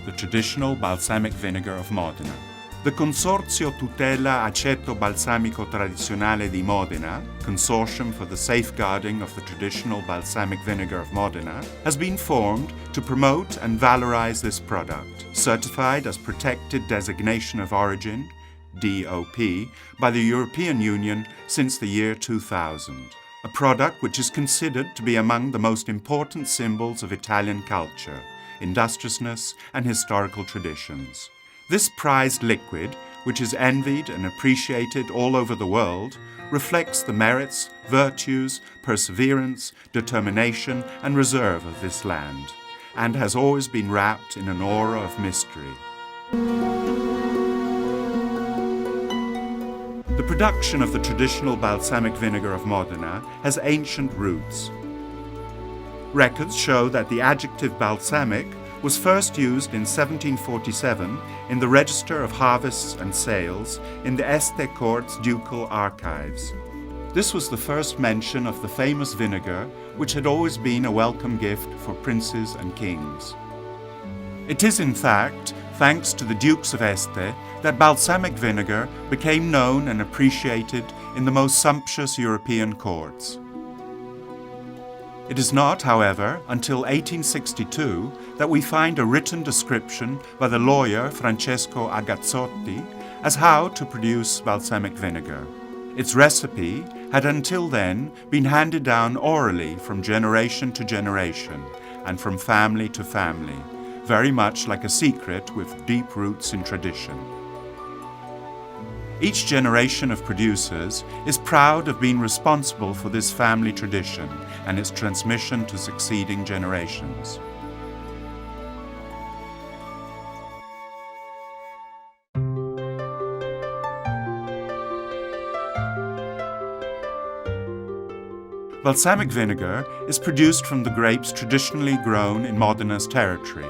the traditional balsamic vinegar of Modena. The Consorzio Tutela Aceto Balsamico Tradizionale di Modena, Consortium for the Safeguarding of the Traditional Balsamic Vinegar of Modena, has been formed to promote and valorize this product, certified as Protected Designation of Origin, DOP, by the European Union since the year 2000. A product which is considered to be among the most important symbols of Italian culture, industriousness and historical traditions. This prized liquid, which is envied and appreciated all over the world, reflects the merits, virtues, perseverance, determination and reserve of this land, and has always been wrapped in an aura of mystery. The production of the traditional balsamic vinegar of Modena has ancient roots. Records show that the adjective balsamic was first used in 1747 in the Register of Harvests and Sales in the Este Court's ducal archives. This was the first mention of the famous vinegar, which had always been a welcome gift for princes and kings. It is, in fact, thanks to the Dukes of Este that balsamic vinegar became known and appreciated in the most sumptuous European courts. It is not, however, until 1862 that we find a written description by the lawyer Francesco Agazzotti as how to produce balsamic vinegar. Its recipe had until then been handed down orally from generation to generation and from family to family, very much like a secret with deep roots in tradition. Each generation of producers is proud of being responsible for this family tradition and its transmission to succeeding generations. Balsamic vinegar is produced from the grapes traditionally grown in Modena's territory,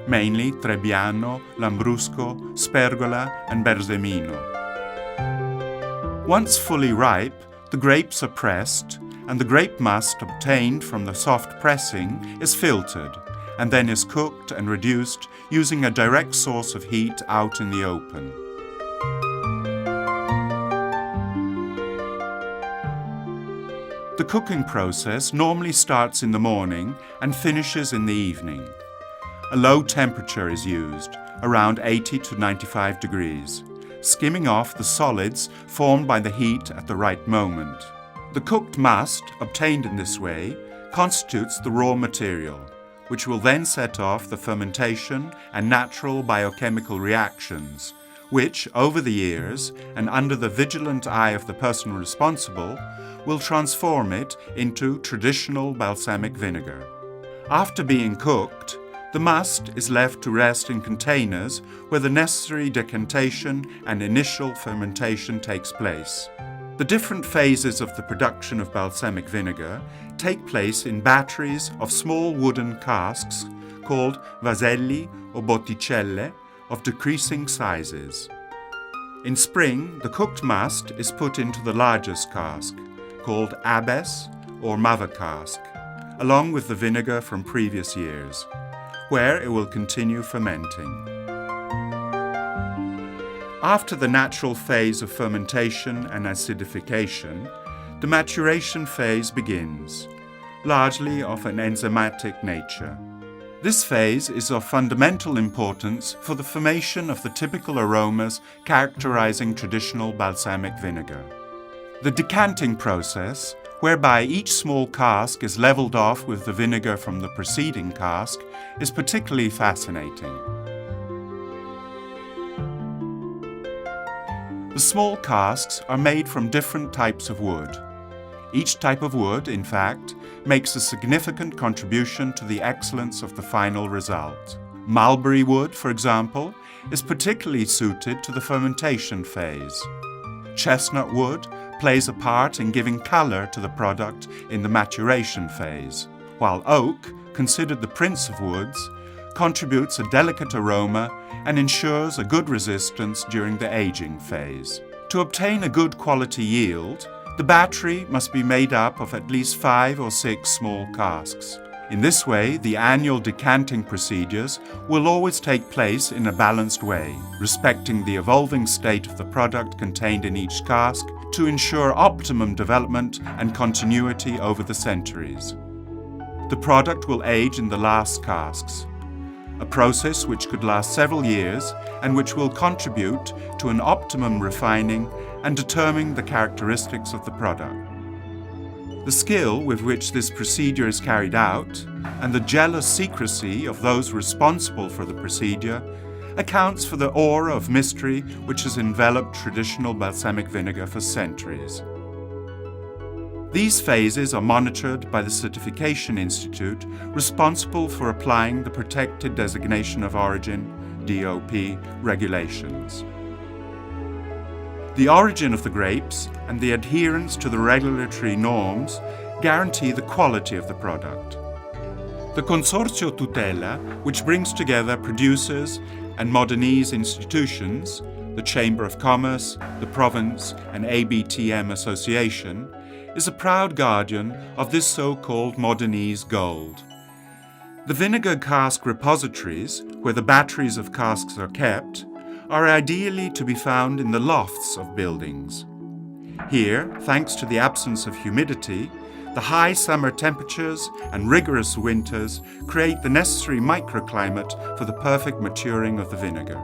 mainly Trebbiano, Lambrusco, Spergola and Bersemino. Once fully ripe, the grapes are pressed, and the grape must obtained from the soft pressing is filtered, and then is cooked and reduced using a direct source of heat out in the open. The cooking process normally starts in the morning and finishes in the evening. A low temperature is used, around 80 to 95 degrees. Skimming off the solids formed by the heat at the right moment. The cooked must, obtained in this way, constitutes the raw material, which will then set off the fermentation and natural biochemical reactions, which, over the years, and under the vigilant eye of the person responsible, will transform it into traditional balsamic vinegar. After being cooked, the must is left to rest in containers where the necessary decantation and initial fermentation takes place. The different phases of the production of balsamic vinegar take place in batteries of small wooden casks called vaselli or botticelle of decreasing sizes. In spring, the cooked must is put into the largest cask, called abes or mother cask, along with the vinegar from previous years, where it will continue fermenting. After the natural phase of fermentation and acidification, the maturation phase begins, largely of an enzymatic nature. This phase is of fundamental importance for the formation of the typical aromas characterizing traditional balsamic vinegar. The decanting process, whereby each small cask is leveled off with the vinegar from the preceding cask, is particularly fascinating. The small casks are made from different types of wood. Each type of wood, in fact, makes a significant contribution to the excellence of the final result. Mulberry wood, for example, is particularly suited to the fermentation phase. Chestnut wood plays a part in giving color to the product in the maturation phase, while oak, considered the prince of woods, contributes a delicate aroma and ensures a good resistance during the aging phase. To obtain a good quality yield, the battery must be made up of at least 5 or 6 small casks. In this way, the annual decanting procedures will always take place in a balanced way, respecting the evolving state of the product contained in each cask to ensure optimum development and continuity over the centuries. The product will age in the last casks, a process which could last several years and which will contribute to an optimum refining and determine the characteristics of the product. The skill with which this procedure is carried out and the jealous secrecy of those responsible for the procedure accounts for the aura of mystery which has enveloped traditional balsamic vinegar for centuries. These phases are monitored by the Certification Institute responsible for applying the Protected Designation of Origin (DOP) regulations. The origin of the grapes and the adherence to the regulatory norms guarantee the quality of the product. The Consorzio Tutela, which brings together producers and Modenese institutions, the Chamber of Commerce, the Province and Abtm Association, is a proud guardian of this so-called Modenese gold. The vinegar cask repositories, where the batteries of casks are kept, are ideally to be found in the lofts of buildings. Here, thanks to the absence of humidity, the high summer temperatures and rigorous winters create the necessary microclimate for the perfect maturing of the vinegar.